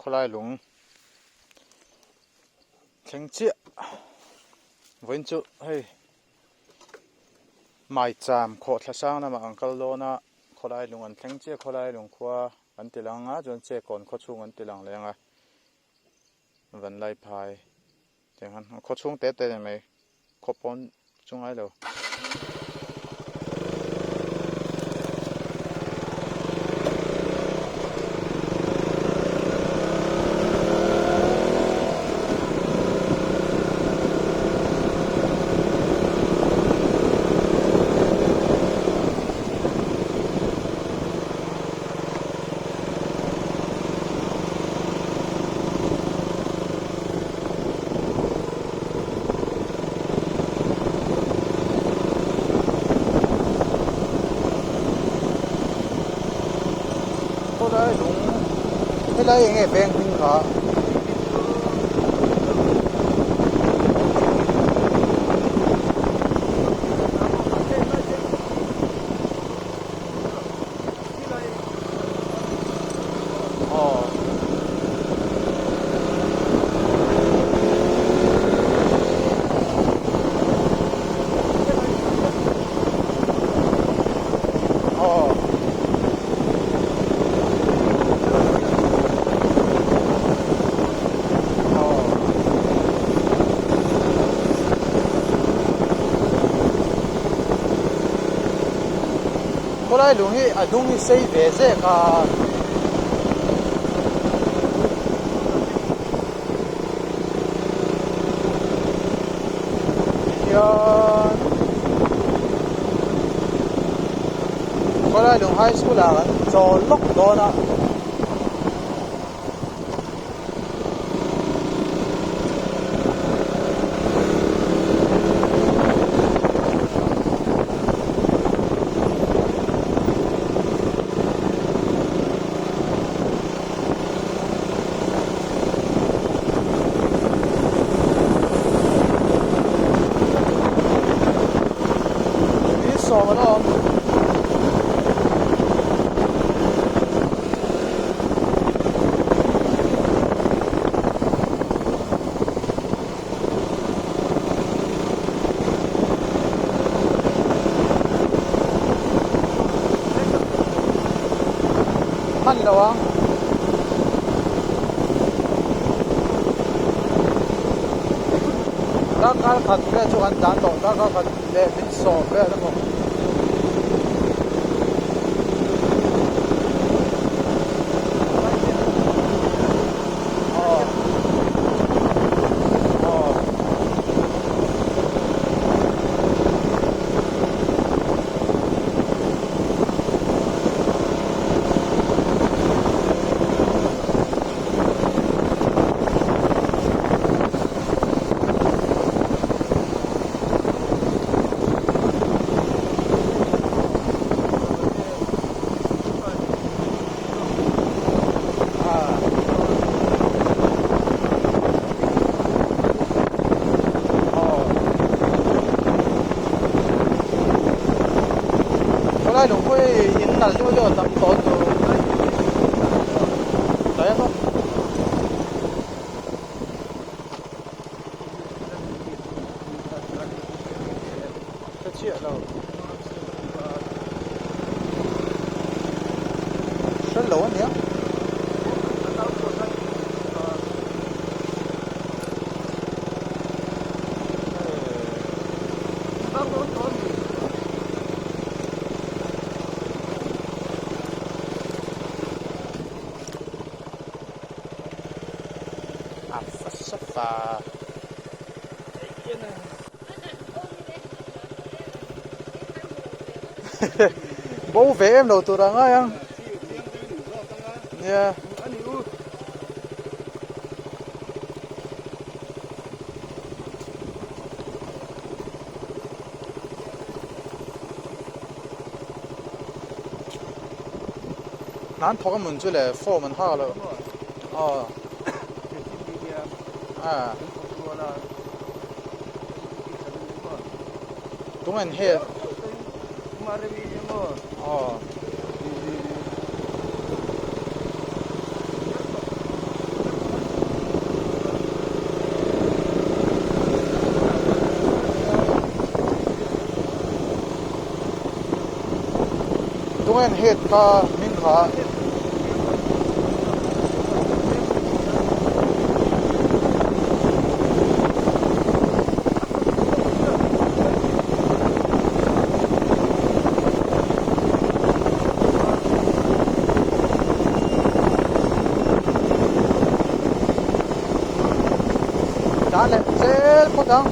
kholai lung theng chia voin chu hei mai cham kho thla sang na ma uncle lona kholai lung an theng chia kholai lung khwa an tilanga jon che kon kho chung an tilang lenga van lai phai tengan kho chung te te mai kho pon chung ai lo đây nghe beng hình cả kholai lung hi adung hi sei ve ze ka yan kholai lung high school a cho lok dona han đâu á đã cả khát cái chỗ anh đàn động đã cả khát để mình sổ về đó mà kholai lung khui in nal jo jo tam to tu đấy không cái chuyện đâu rất lớn nhé và bố vẽ em đầu tụi đang ấy không? Yeah. 난 더가 문줄에 포만 하러. 동안 해. Pen head ka min kha đã lên xe có đâu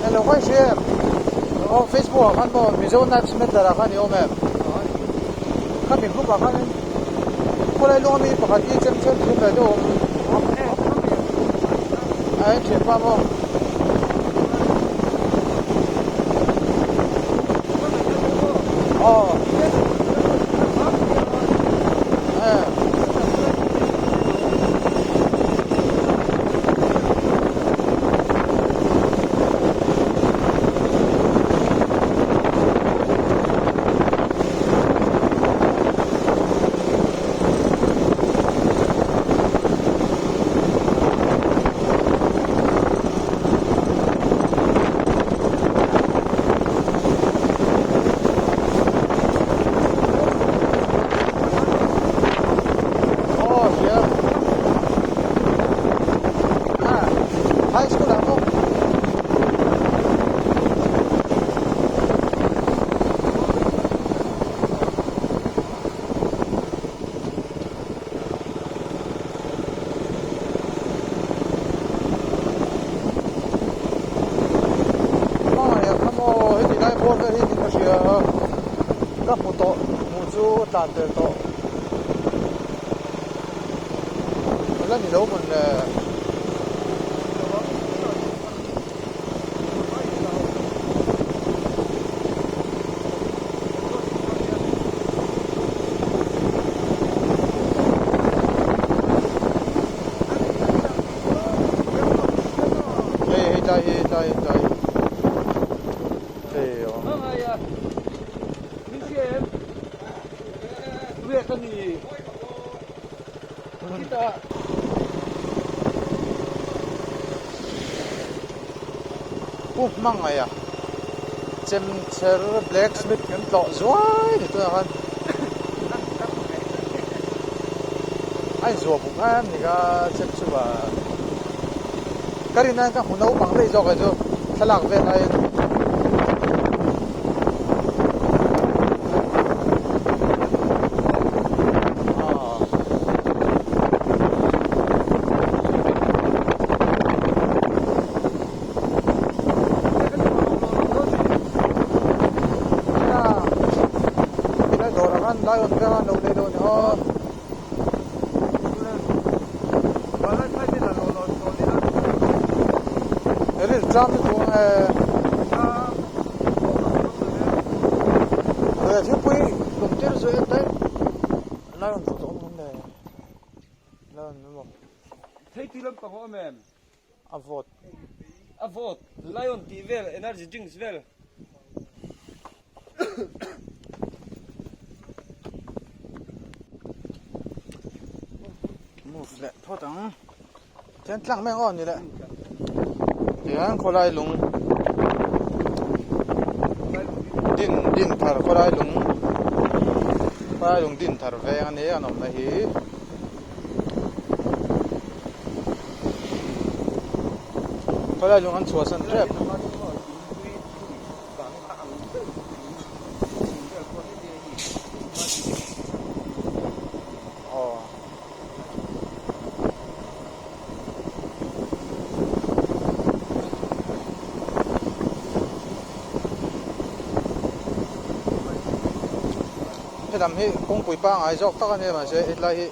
hello quay share oh Facebook kan bo mizo na smith dara kan yo mem kan min bu kan ko lai lo mi pa ka ti chem chem bu le do ai che pa bo oh high school ako ya kamo hedi dai bo ve hedi ka sia ka mu to mu chu tan de to la ni lo mun đây thì việc cái gì kita mang này à chem cher blacksmith kan to zoi thì tôi han ai zo bu kan ni ga chem chu ba karina ka hunau bang le zo ga zo thalak ve lai lion ve han lo le do ni ho Eles drum com thiếu quý đồng tiền rồi đấy lion phụ thuộc vấn đề lion đúng không thấy tí lắm bằng hôm em avot lion tí về energy drinks về move lẹ thôi tặng chén lăng mấy ngon như vậy thì anh có lại lùng din thar có lại lùng din thar về anh ấy anh ông này có lại lùng anh chùa sân trep làm hi công bùi bang ai dọc tắc anh em mà sẽ ít lại hi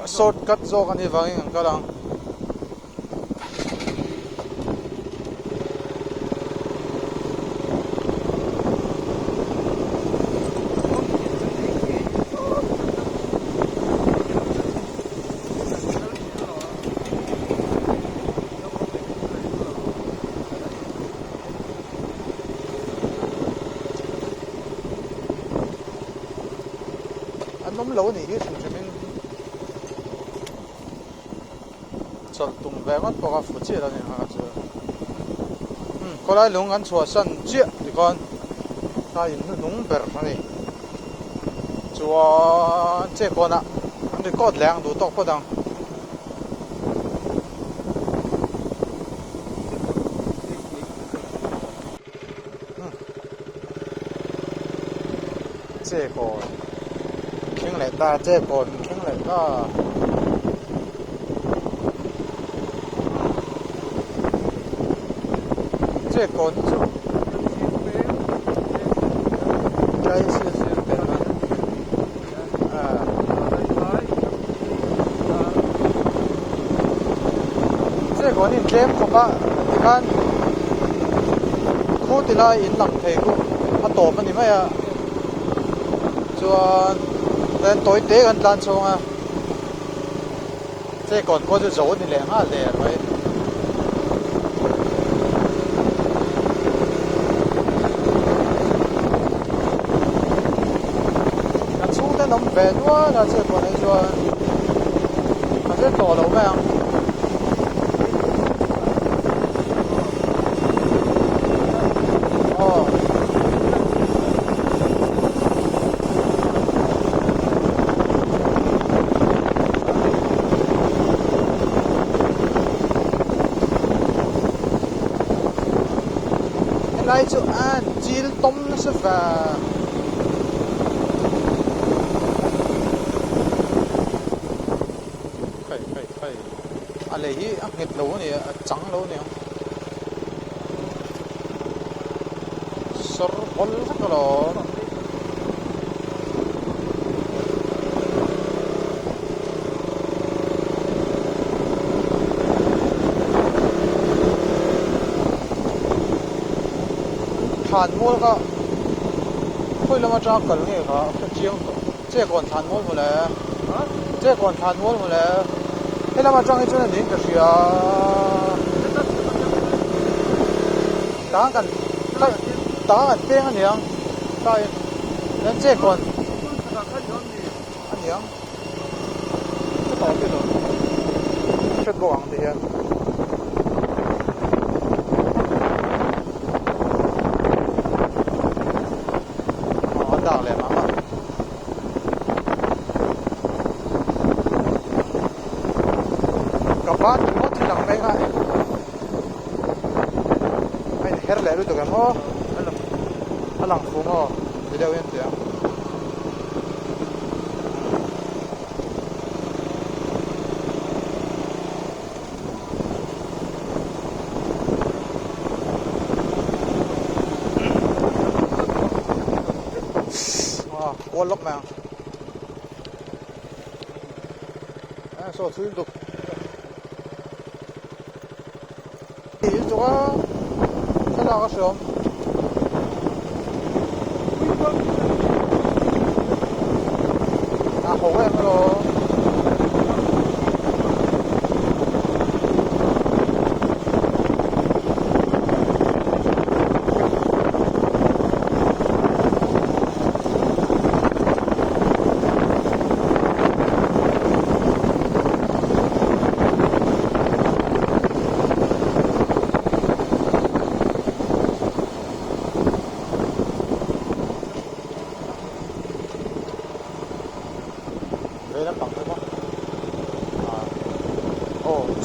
shortcut dọc anh em vang anh cái lang nấm lẩu này hết rồi mình chal tung ve ngot poka fu chi la ni ha chu ko lai lung an chua san chi ti kon ta in nung ber ni chua che ko na an ri kot lang du tok po dang che ko khing le ta che ko khing le ta che ko chu cái sự sự kiện này cái còn in game không ba thì kan khu thì lại in lặng thầy cũng bắt tổ mà thì mấy à cho nên tối tế gần lan xong à cái còn có chút dấu thì lẻ ha lẻ vậy nằm về nữa là sẽ còn này cho mà sẽ tổ đầu về lại cho ăn chiên tôm nó sẽ về lấy hi ăn hết lâu nè trắng lâu nè sờ bol sắc lò than mol ka khoi lama tra kal nge ka chiang che kon than mol mo le che kon than mol mo le thế là mà trong cái chỗ này đến cái gì à đá cần tiếng anh nhỉ tại nên chết còn anh nhỉ cái tàu kia rồi chết bộ hàng thì anh đào lại mà bạn có thể làm mấy cái anh hết lẽ rồi tụi em ó anh làm phù mò video yên tiếng quên lắm mà số thứ được chỗ thế nào có sớm à hổ em rồi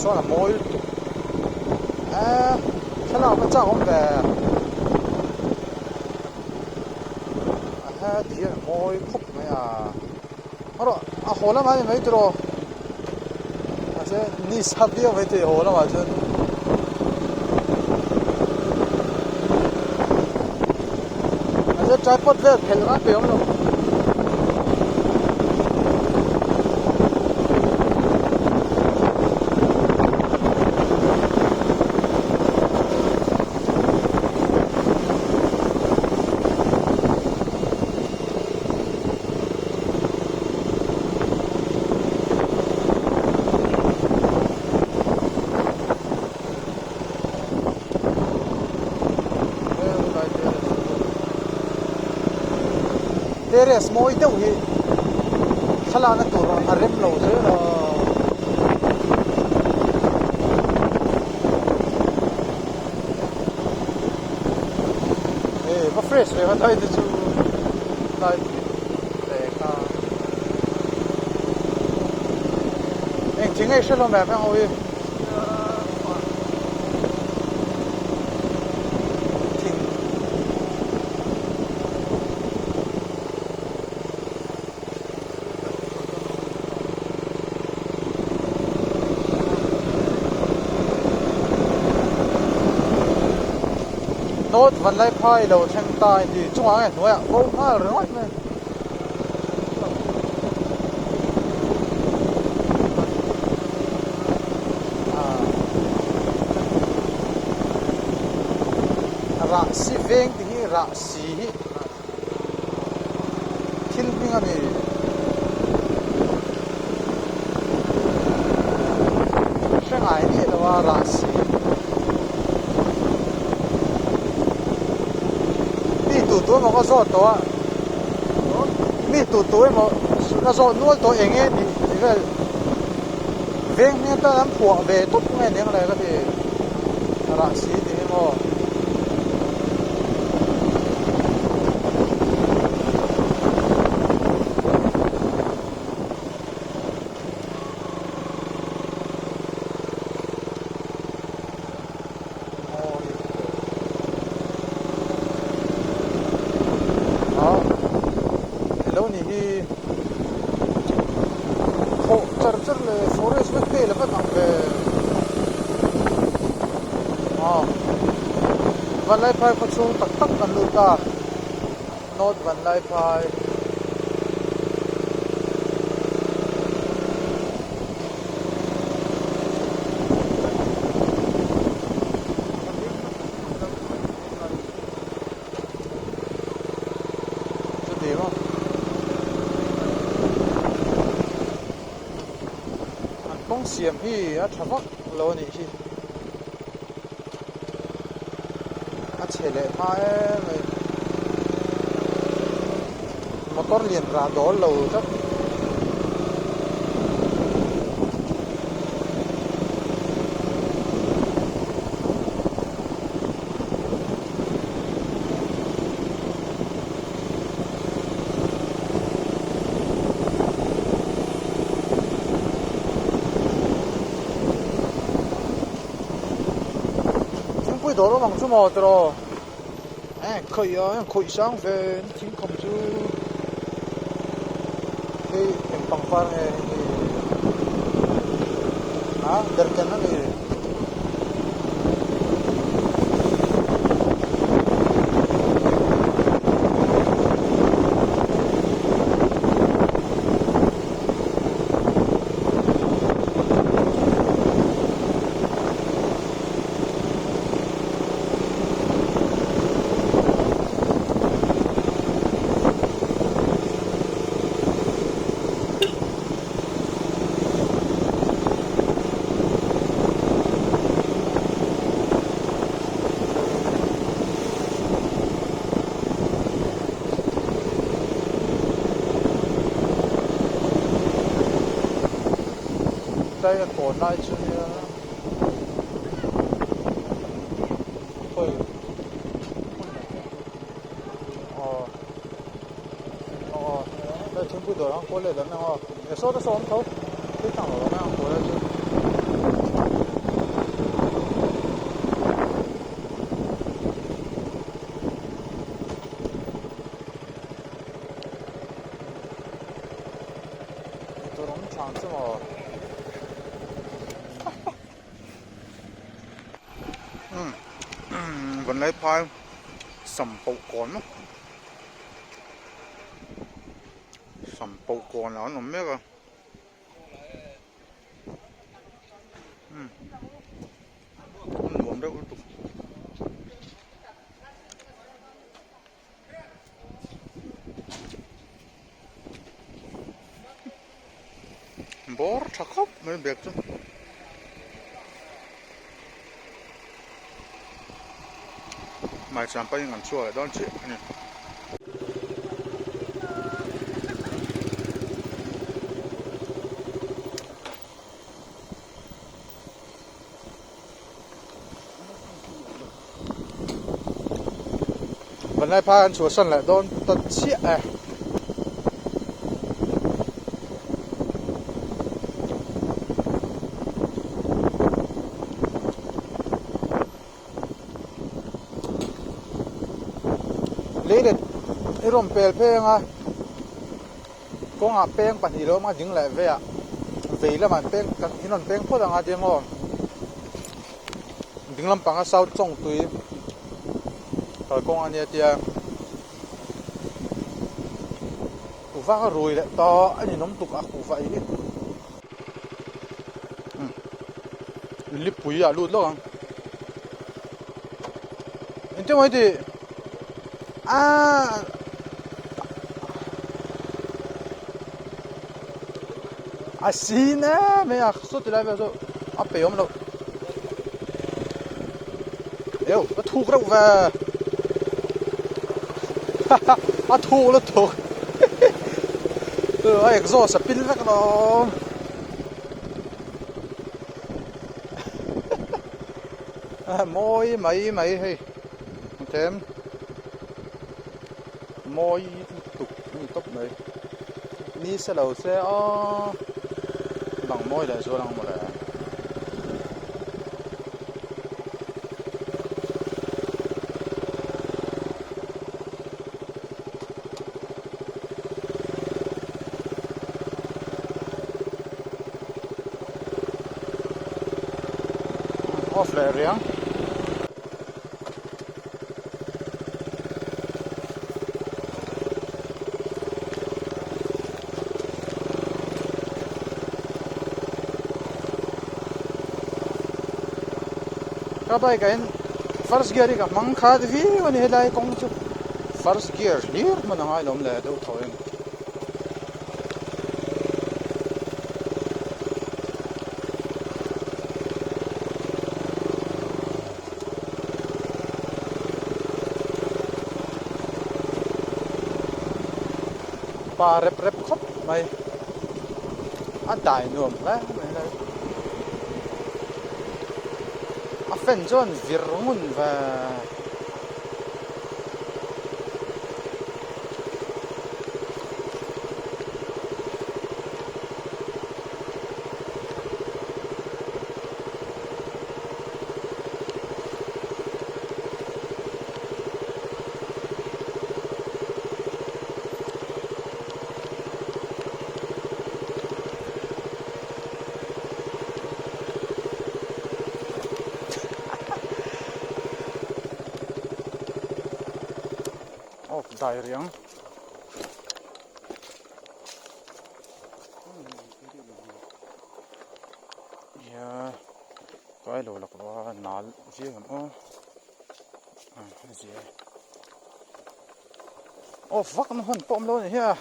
số là mối thế nào có chắc không về thì là mối khúc mấy rồi hồ lắm anh mấy rồi sẽ đi sắp đi với thì hồ lắm chứ sẽ trái pot về phải là cái không đâu Teres moi teu hi khala na tur harim lo se la fresh về cái đây thì chú lại để cả anh chính ấy sẽ làm mẹ phải không? Nốt vẫn lại phai đầu thanh tai thì trung áng này nói ạ, ô nó là nói này. Rạ xí veng thì rạ xí thiên bình anh ấy sẽ ngại đi là rạ xí tụi mà có gió to mi tụi mà nó gió nuôi to anh ấy thì cái veng miếng ta làm phùa về tốt ngay những cái này thì rạ xí thì mà lâu này thì khổ chật là forest với cây là vẫn nằm vềวันไล่พายก็ชูตักตักกันลูกตาโนดวันไล่พายจะดีมั้งอันต้องเสียมพี่อัฐวักโลนี่ที่Chele mai motor liền ra đó lâu chắc chúng tôi đó bằng số một rồi khởi khởi sáng về chính không chú cái bằng phar này đợt chân nó đi đây là cổ lại chứ thôi đây chúng tôi đó có lẽ là nó để số nó số thôi cái thằng đó nó có lẽ chứ tôi đóng chẳng chứ màวันไล่พายสัมปูก่อนมั้งสัมปูก่อนแล้วหนุ่มแม่ก็หลวมได้อุตุบอร์ชักครับไม่เบียดจ้ะmai sampai dengan suara don cik ni. วันไหนพากันชัวร์สั่นแหละโดนตัดเชี่ยเลยเด็ดไอ้ร่มเปลเพลงอ่ะก็งาเพลงปันทีโลมาจึงแหละเว้ยเว้ยแล้วมันเพลงกันที่นั่นเพลงพูดอะไรเดี๋ยวงอถึงลำปังก็เศร้าจ้องตุยก็กงอันเนี้ยเดียกูฟ้าก็รวยแหละต่ออันนี้น้ำตุกอ่ะกูฟ้าอีกลิบปุ๋ยอ่ะรูดแล้วกันเห็นจังไหมดิAsina, mais à sauter là, mais à payer on là. Yo, à tout gros va. À tout le tout. Exhaust, ça pile avec là. Moi, mày hey. Thêm. Moi tục top này. Ni sẽ lâu sẽ bằng môi là số năng một là off lại riêng các bạn cái first gear cái mang khát vì anh ấy lại công chú first gear liệt mà nó hay lắm là đâu thôi pa rep khóc mày anh đại nuông đấy mày này phần chọn virun và đại riêng yeah cái đồ lọc vào nál gì hả gì fuck nó hôn bom luôn here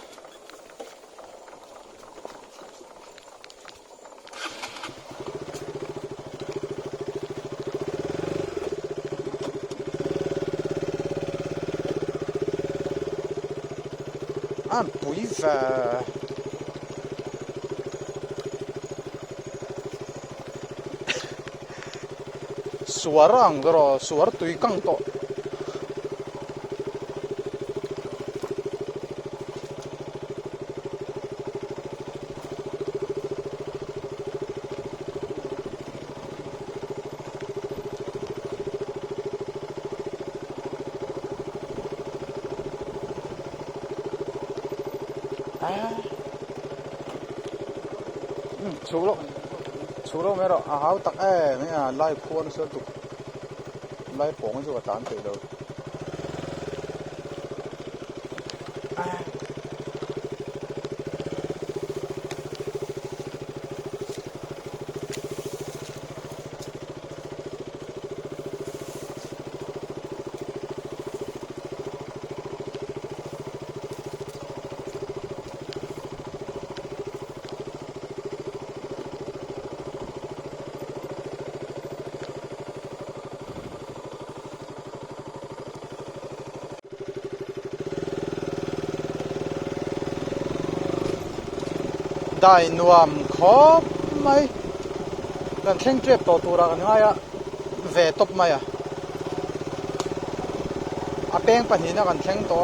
bụi và suara rồi suara tùy căng to chú mẹ rồi áo tắc mấy lai khuôn sơn tục lai bóng cho tán từ đầu đại nuông khó mày lần khen trip tổ tu ra cái ngay á về top mày à a peng pani na kan thleng to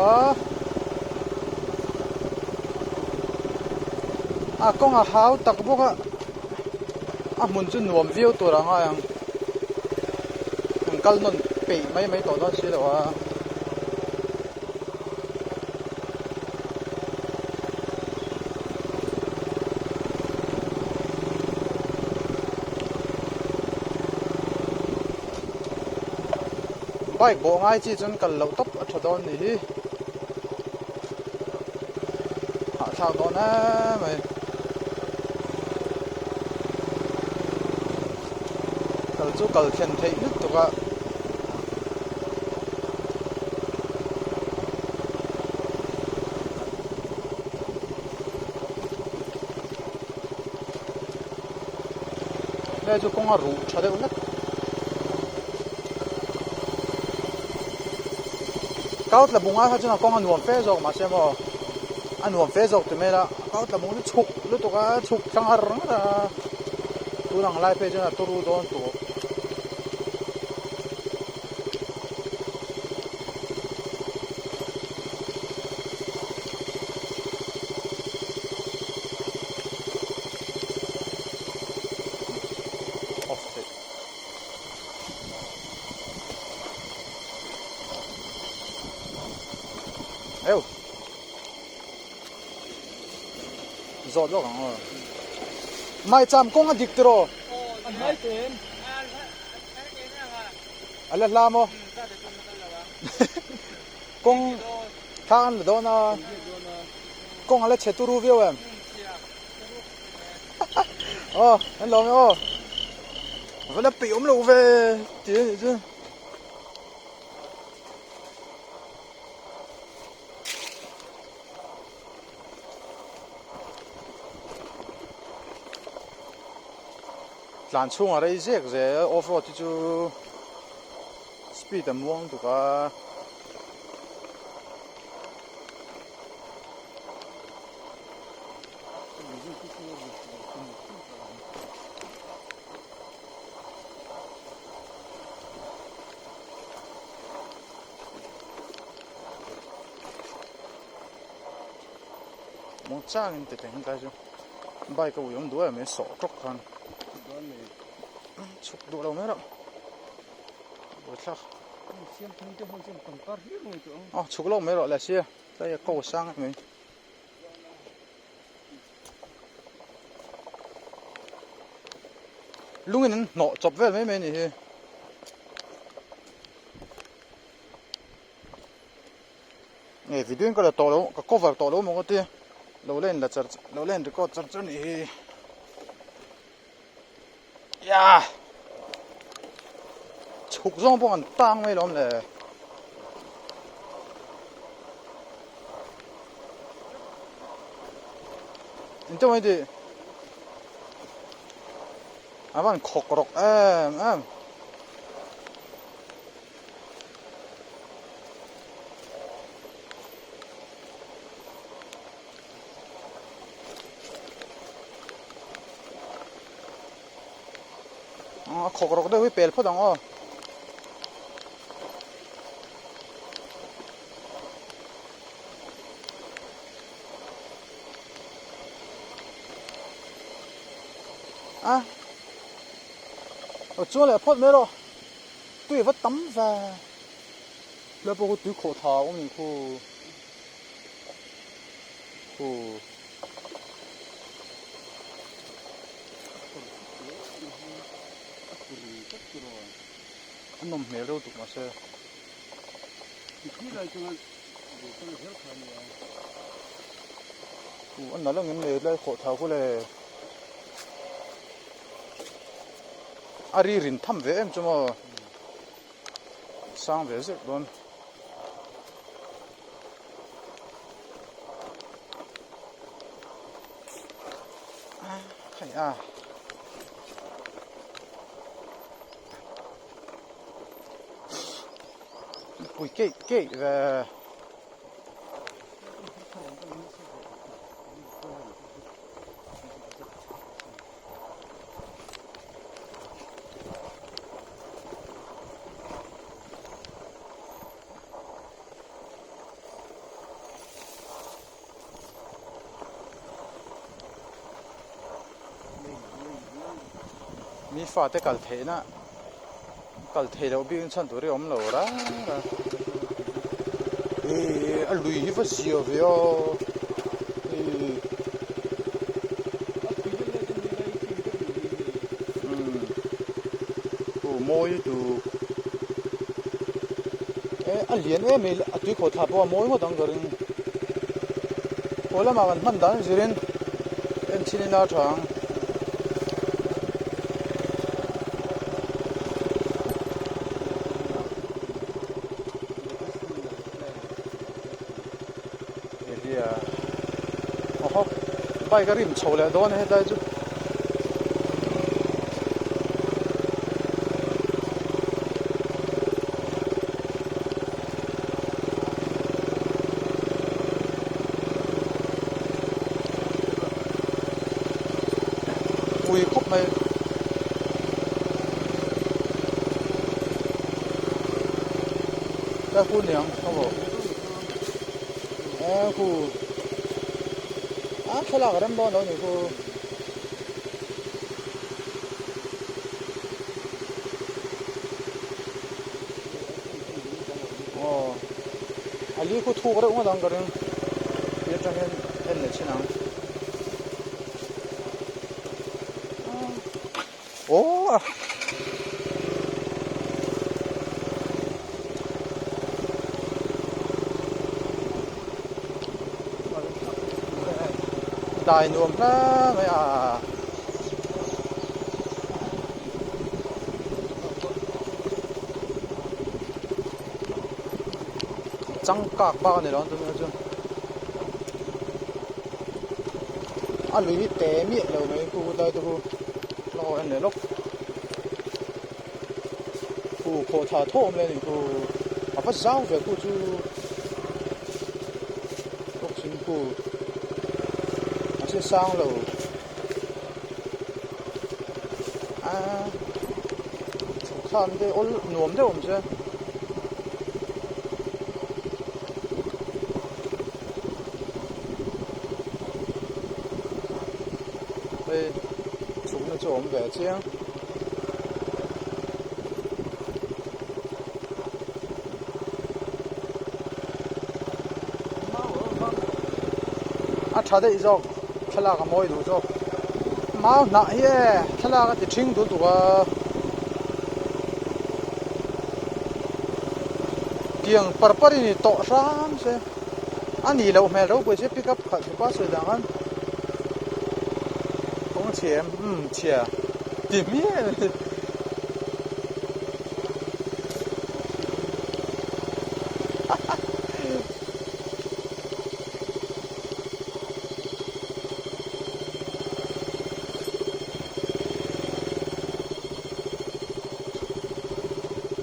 a kong a hau tak boka a mun chu nuam view turanga yang kal non pe mai to don si lo wa bike bo ngai chi chun kal lo top a thodon ni hi ha thao don na mai kal chu kal khen thei lut to ka le chu kong a ru thade ulat kaut la bunga ha chuna kong an nuam fe jok ma se mo an nuam fe jok tu me la kaut la bung ni chuk lu to ka chuk chang har rang ra tu rang lai pe chuna tu ru don tu eo zo lo gang mai cham kong a dik tro Anh hai tiền. ala la mo kong than lo na kong ala che tu ru view em anh lo me vậy là bị lo về tí chứ lan chung ở đây rét rẻ off-road thì chú speed tầm muông tụ cả mong trang thì thành cái chú bay cầu giống đuôi mới sổ cốc hơn chụp đủ đâu nữa đâu bớt chắc chụp lâu mấy rồi là xia đây là cầu sang mình lúc này nó chụp về mấy mấy này nghe video có là to đâu có cover to đâu mà có tiền lâu lên là chặt lâu lên thì có chặt chỗ này ya chụp rong bông tăng mấy lắm này 인터 뭐지? 아만 코코록 코코록도 왜 벨포당 à ở chỗ này phốt mấy rồi tôi vẫn tắm và là bao túi khổ thảo của mình anh nằm mẹ đâu tụi mà xe anh nói là người này đây khổ thảo của này 아리린 탐 왜 좀 상외색 넌 하야 ui cái về mi fa te kal the na kal the lo bing chan tu ri om lo ra a lui hi va sio veo môi tu alien me atui ko tha po môi mo dang garing pola ma ban man dan zirin en chini na thang elia oho bai ga rim chole don he dai chu ui khóc mày ra khu niang không bộ khu thế là cái đám đó thì khu ali khu thu cái đó cũng đang cái biết cho nên là thế nào đại nuông ra mày trăng cạc bao này đó tôi nói chưa lưới té miệng đầu mấy khu đây tôi lo anh này lúc khu khổ thả thôm lên thì khu phát giáo về khu chú lúc chính khu sẽ sang lầu khăn đây nuông đấy không chứ đây chúng nó chỗ về chứ cha đây rồi thế là cái mồi đủ rồi máu nặng ye thế là cái trứng đủ đủ tiếng parpar ini to ram se ani lo me lo se pick up khat pa se dangan kong chem chia ti mi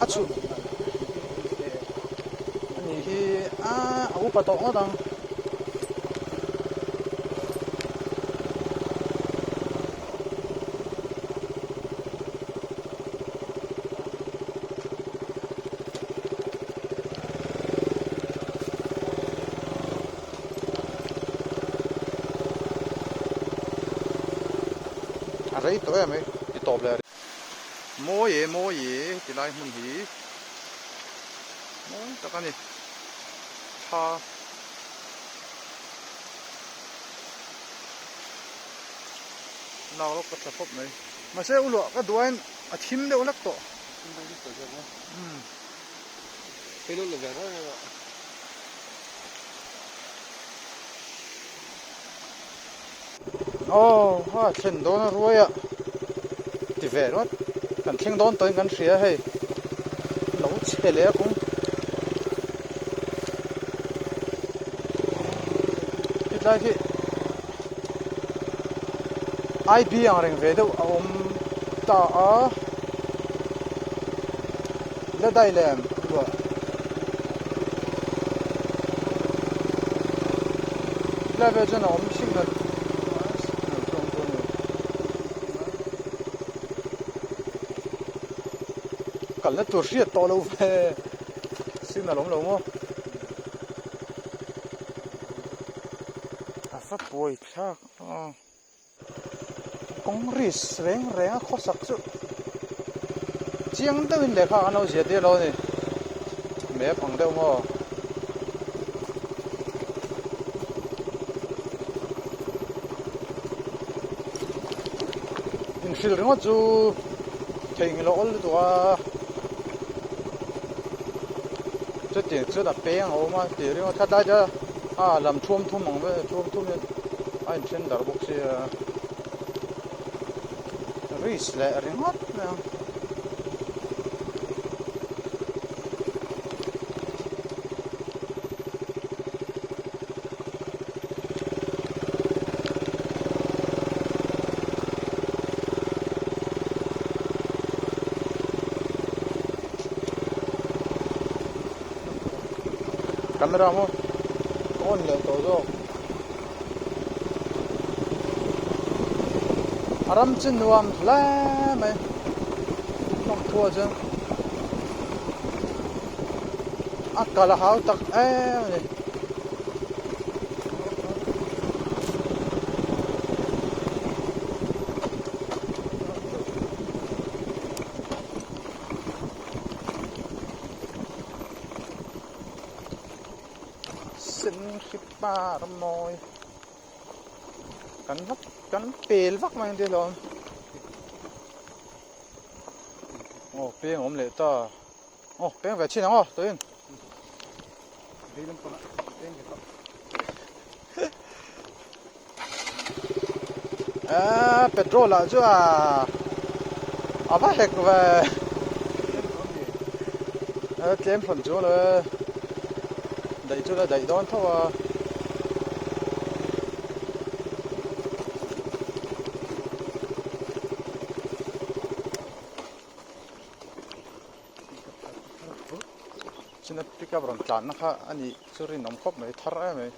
achu ani hi au pa to odang rei to em ti top le mo ye ti lai mun hi mo ta ka ni tha nào lúc có thể phốp này mà sẽ u lọ cái đuôi thím đều lắc to cái lúc là về đó chân đó nó ruồi ạ thì về đó cần thiên đón tới ngắn xía hay nấu chè lé cũng cái đây thì ai bi ang reng ve đâu ta la dai lem wa la ve jana xin na cần nó tuột riết to lâu về xin là lóng lóng không phát bồi khác con rít rèn khó sặc chứ chiang tao in lệ kha anh ơi thế lo này mẹ bằng đâu mà in phil ringo chu thei ngi lo ol tua chu tiền chu đã bèn ô mà tiền ringo thắt đại cha làm thuom thuom mong về thuom thuom nên anh trên dar bốc xe ris lệ ringo nè camera mo on le to zo aram chin nuam la mai nong thua chân akala hau tak ni ba râm môi cắn pê vắt mang đi luôn ô pê ốm lệ ta ô pê về chi nào tôi yên petrol là chứ bắt hẹt về kiếm phần chỗ là đẩy chỗ là đẩy đón thôi chính là pick up rồi chán nó khá anh ấy xử lý nóng khóc mấy thắt ra mấy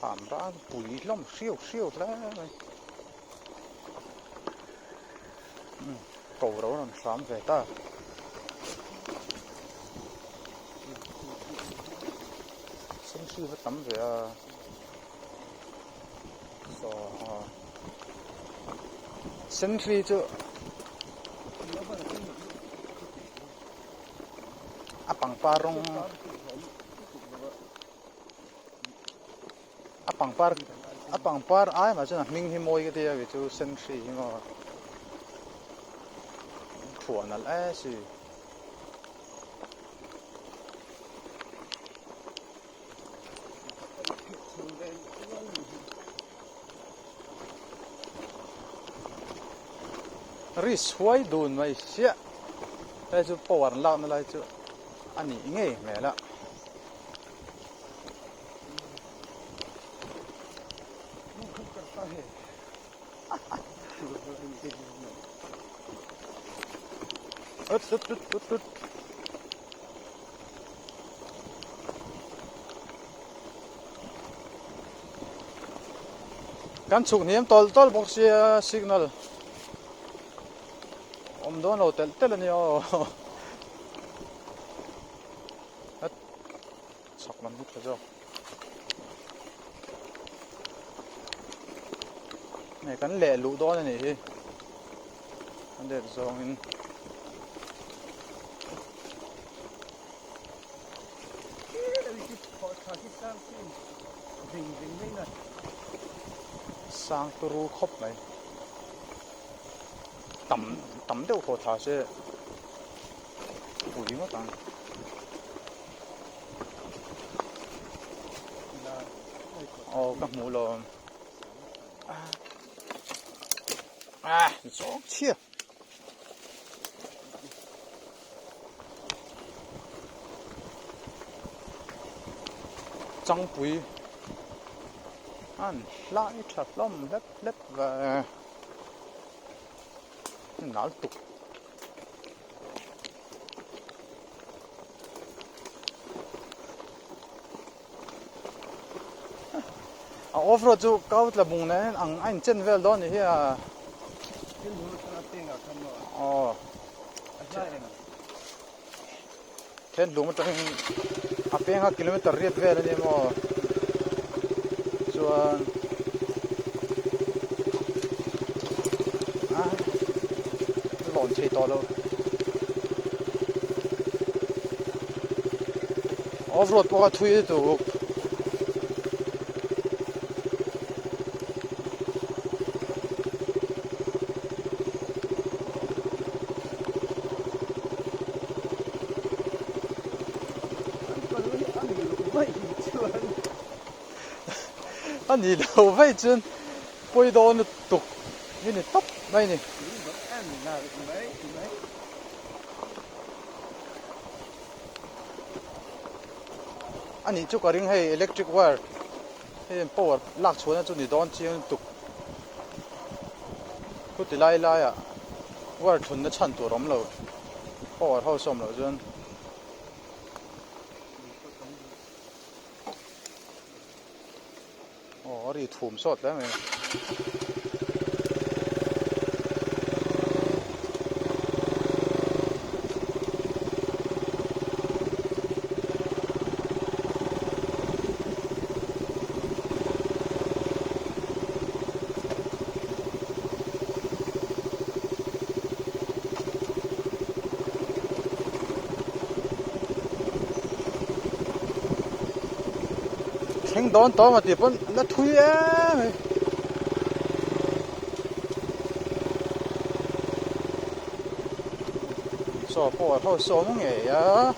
khám ra bụi lông siêu siêu ra cầu đâu làm xám về ta sinh sư phải tắm về sinh phi chứ bằng parong bằng par ai mà chứ là mình hi môi cái kia vì chú sinh phi mà thua nó lẽ gì ris huay đun mày xía đây chú bỏ lao nó lại chú anh ấy nghe mẹ là ứt căn chụp niệm tol box signal đó là tel là nhiều sọc lắm hết rồi này cắn lẹ lũ đó này nè anh để rồi mình sang turu khóc này tắm đều hồ thả xe bụi mất tăng các mũ lò gió chia trăng bụi ăn lại thật lắm lép và náo tục off-road chu kaut la bung nen ang ein chen vel don hi a Cái lúa nó tiền cả không rồi. o Sai em. then lung tang a penga kilometer riat vel ani mo chuan a lon chei to lo off-road po ka thui tu anh đi đâu vậy chứ bơi đó nó tục như này tóc đây này anh đi chỗ cái ring hay electric wire hay power lạc xuống chỗ này đón chiên tục cứ từ lai lai à wire thuần nó chăn tổ lắm rồi power hao xong rồi chứ đi thùm sọt đấy mày thanh đón to mà tiệp vẫn nó thui á so bỏ thôi so nó nghề á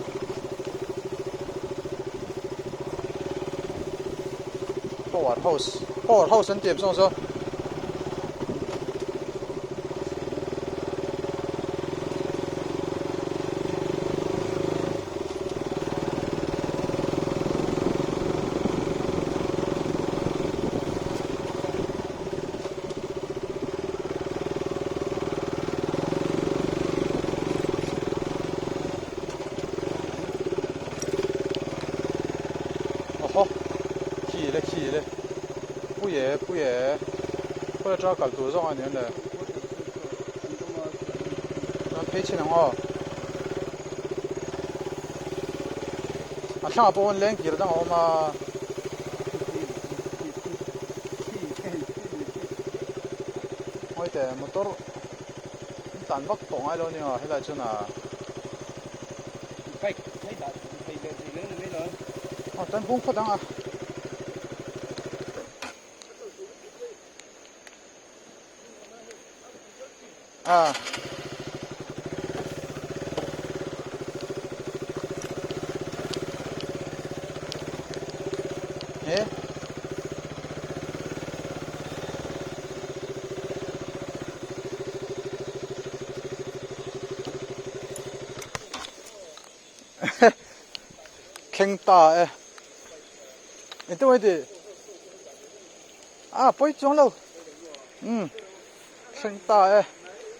bỏ thôi sân tiệp xong rồiขี่เลยผู้ใหญ่เพื่อจะกับตัวสองอันนี้เลยนั่นเพชรนังอ๋อช่างปนเล่นกี่ระดับออกมาโอ้ยแต่มอเตอร์ตันบักตรงไอ้เราเนี่ยให้ได้ชนะไปดัดไปเดินเรื่องนี้เลย อ๋อตันพุ่งพอดังอ่ะเอ๊ะเข่งตาเอ๊ะนี่ตัวนี้ไปจ้องเราเข่งตาเอ๊ะ